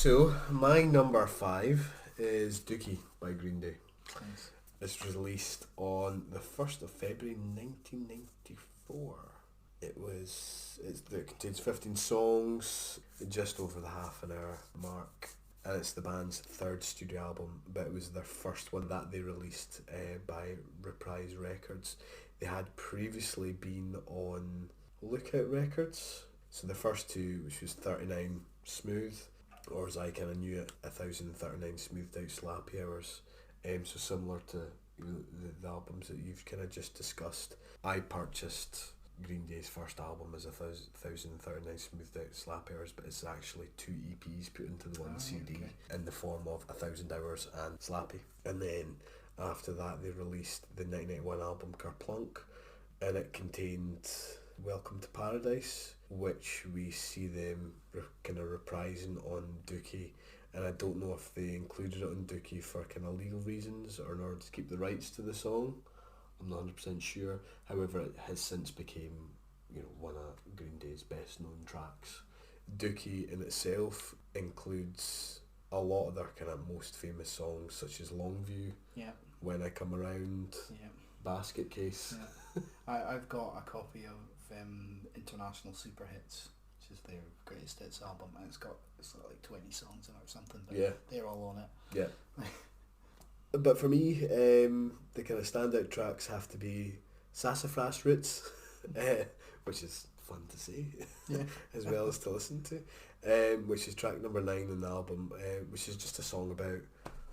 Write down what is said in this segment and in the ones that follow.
So, my number 5 is Dookie by Green Day. Nice. It's released on the 1st of February 1994. It contains 15 songs, just over the half an hour mark, and it's the band's third studio album, but it was their first one that they released by Reprise Records. They had previously been on Lookout Records, so the first two, which was 39 Smooth, or as I kind of knew it, 1039 Smoothed Out Slappy Hours. So similar to the albums that you've kind of just discussed. I purchased Green Day's first album as 1039 Smoothed Out Slappy Hours, but it's actually 2 EPs put into the one CD in the form of 1000 Hours and Slappy. And then after that they released the 1991 album Kerplunk, and it contained Welcome to Paradise, which we see them kind of reprising on Dookie, and I don't know if they included it on Dookie for kind of legal reasons or in order to keep the rights to the song. I'm not 100% sure. However, it has since became, one of Green Day's best known tracks. Dookie in itself includes a lot of their kind of most famous songs, such as Longview, When I Come Around, Basket Case. Yeah. I've got a copy of International Super Hits, which is their greatest hits album, and it's got like 20 songs in it or something, but they're all on it. Yeah. But for me, the kind of standout tracks have to be Sassafras Roots, which is fun to say, as well as to listen to, which is track number 9 in the album, which is just a song about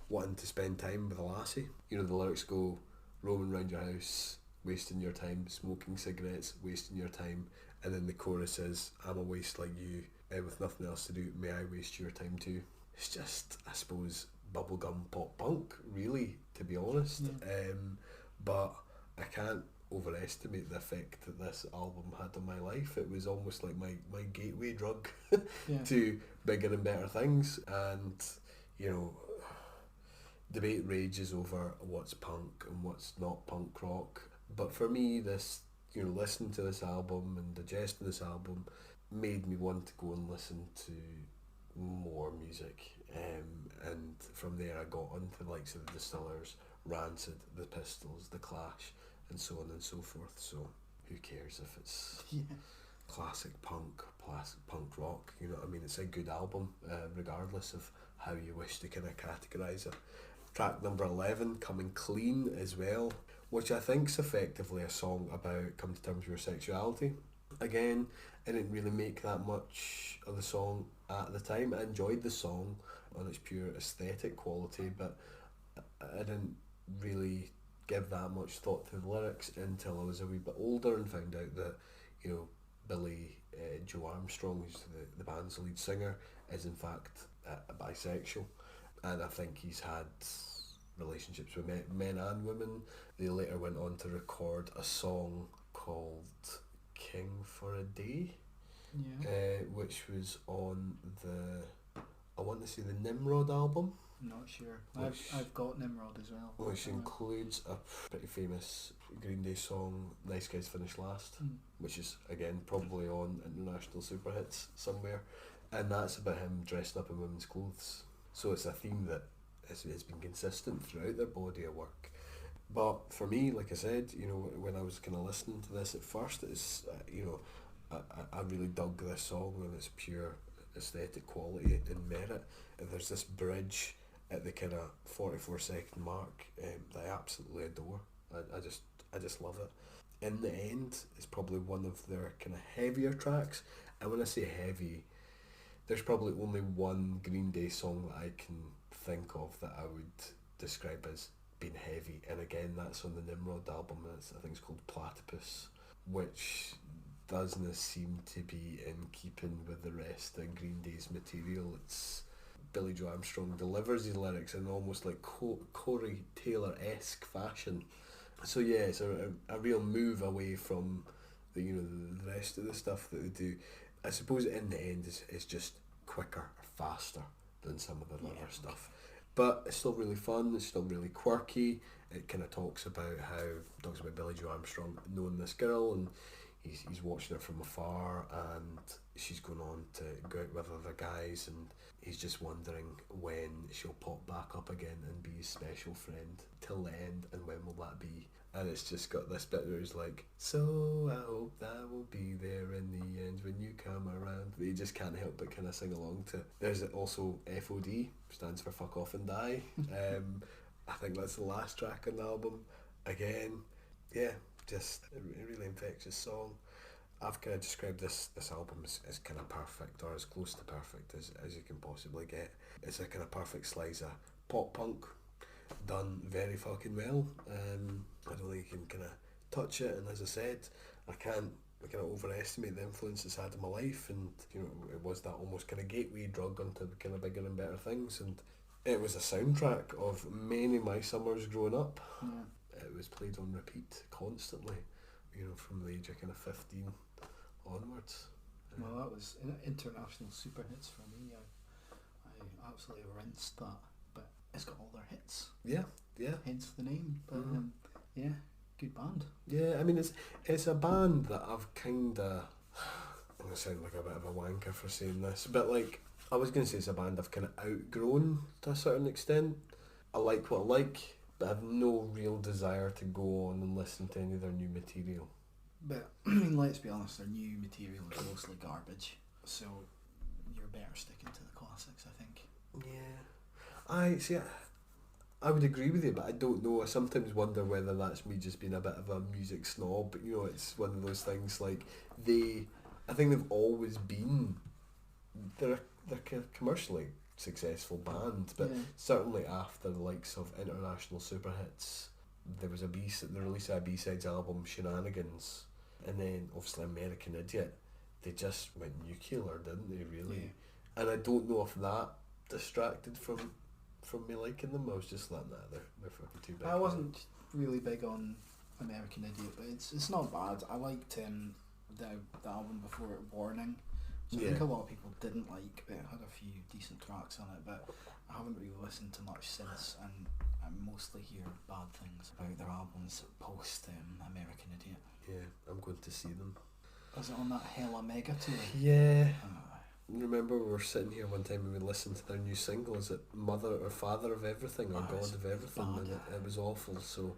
wanting to spend time with a lassie. The lyrics go, roaming round your house, wasting your time, smoking cigarettes, wasting your time, and then the chorus is, I'm a waste like you, with nothing else to do, may I waste your time too. It's just, I suppose, bubblegum pop punk, really, to be honest. But I can't overestimate the effect that this album had on my life. It was almost like my gateway drug to bigger and better things, and debate rages over what's punk and what's not punk rock. But for me, this, listening to this album and digesting this album made me want to go and listen to more music. And from there I got onto the likes of the Distillers, Rancid, the Pistols, the Clash, and so on and so forth. So who cares if it's classic punk, classic punk rock? You know what I mean? It's a good album, regardless of how you wish to kind of categorise it. Track number 11, Coming Clean, as well, which I think's effectively a song about coming to terms with your sexuality. Again, I didn't really make that much of the song at the time. I enjoyed the song on its pure aesthetic quality, but I didn't really give that much thought to the lyrics until I was a wee bit older and found out that, Billy Joe Armstrong, who's the band's lead singer, is in fact a bisexual. And I think he's had relationships with men and women. They later went on to record a song called King for a Day, which was on I want to say the Nimrod album. Not sure. I've got Nimrod as well. Which includes a pretty famous Green Day song, Nice Guys Finish Last, which is, again, probably on International Super Hits somewhere. And that's about him dressing up in women's clothes. So it's a theme that has been consistent throughout their body of work. But for me, like I said, when I was kind of listening to this at first, it's, I really dug this song and its pure aesthetic quality and merit. And there's this bridge at the kind of 44-second mark that I absolutely adore. I just love it. In the end, it's probably one of their kind of heavier tracks. And when I say heavy, there's probably only one Green Day song that I can think of that I would describe as being heavy, and again that's on the Nimrod album, and I think it's called Platypus, which doesn't seem to be in keeping with the rest of Green Day's material. It's Billy Joe Armstrong delivers his lyrics in almost like Corey Taylor-esque fashion. So yeah, it's a real move away from the rest of the stuff that they do. I suppose in the end it's just quicker, faster than some of the other stuff. But it's still really fun, it's still really quirky. It kind of talks about Billy Joe Armstrong knowing this girl, and he's watching her from afar, and she's going on to go out with other guys, and he's just wondering when she'll pop back up again and be his special friend till the end, and when will that be? And it's just got this bit where he's like, so I hope that will be there in the end when you come around. But you just can't help but kind of sing along to. There's also FOD, stands for Fuck Off and Die. I think that's the last track on the album. Again, yeah, just a really infectious song. I've kind of described this album as kind of perfect, or as close to perfect as you can possibly get. It's a kind of perfect slice of pop punk, done very fucking well. I don't think you can kind of touch it, and as I said, I can't kind of overestimate the influence it's had in my life, and you know, it was that almost kind of gateway drug onto kind of bigger and better things, and it was a soundtrack of many of my summers growing up. Yeah. It was played on repeat constantly, you know, from the age of kind of 15 onwards. Well, that was international super hits for me. I absolutely rinsed that, but it's got all their hits. Yeah. Hence the name. But yeah, good band. Yeah, I mean it's a band that I've kinda. I'm gonna sound like a bit of a wanker for saying this, but like I was gonna say it's a band I've kind of outgrown to a certain extent. I like what I like, but I have no real desire to go on and listen to any of their new material. But I mean, let's be honest, their new material is mostly garbage, so you're better sticking to the classics, I think. Yeah, I would agree with you, but I don't know. I sometimes wonder whether that's me just being a bit of a music snob. But you know, it's one of those things. Like I think they've always been. They're a commercially successful band, but certainly after the likes of international super hits, there was the release of a B-sides album, Shenanigans, and then obviously American Idiot. They just went nuclear, didn't they? Really, and I don't know if that distracted from me liking them. I was just like, nah, they're fucking too big. I wasn't really big on American Idiot, but it's not bad. I liked the album before it, Warning. So I think a lot of people didn't like, but it had a few decent tracks on it. But I haven't really listened to much since, and I mostly hear bad things about their albums post American Idiot. Yeah, I'm going to see them. Was it on that Hella Mega tour? Yeah. Remember we were sitting here one time and we listened to their new single, is it Mother or Father of Everything or God of Everything, and it was awful, so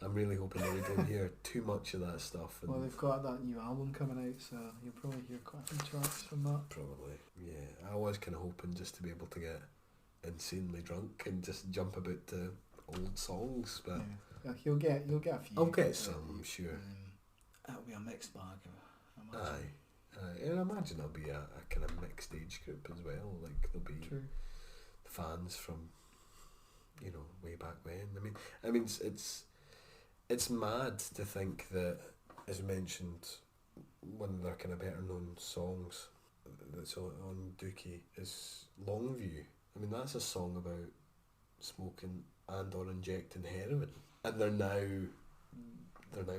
I'm really hoping that we don't hear too much of that stuff. Well, they've got that new album coming out, so you'll probably hear quite a few tracks from that. Probably, yeah. I was kind of hoping just to be able to get insanely drunk and just jump about to old songs, but you'll get a few. I'll get some, I'm sure. It'll be a mixed bag, I imagine. Aye. And I imagine there'll be a kind of mixed age group as well. Like there'll be fans from, you know, way back when. I mean, it's mad to think that, as mentioned, one of their kind of better known songs that's on Dookie is Longview. I mean, that's a song about smoking and or injecting heroin, and they're now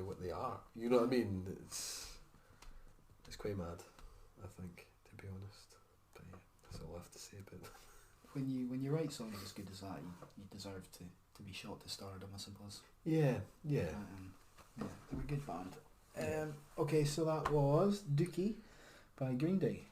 what they are. You know what I mean? It's quite mad, I think, to be honest. But yeah, that's all I have to say about that. When you write songs as good as that, you deserve to be shot to stardom, I suppose. Yeah. They're a good band. Okay, so that was Dookie by Green Day.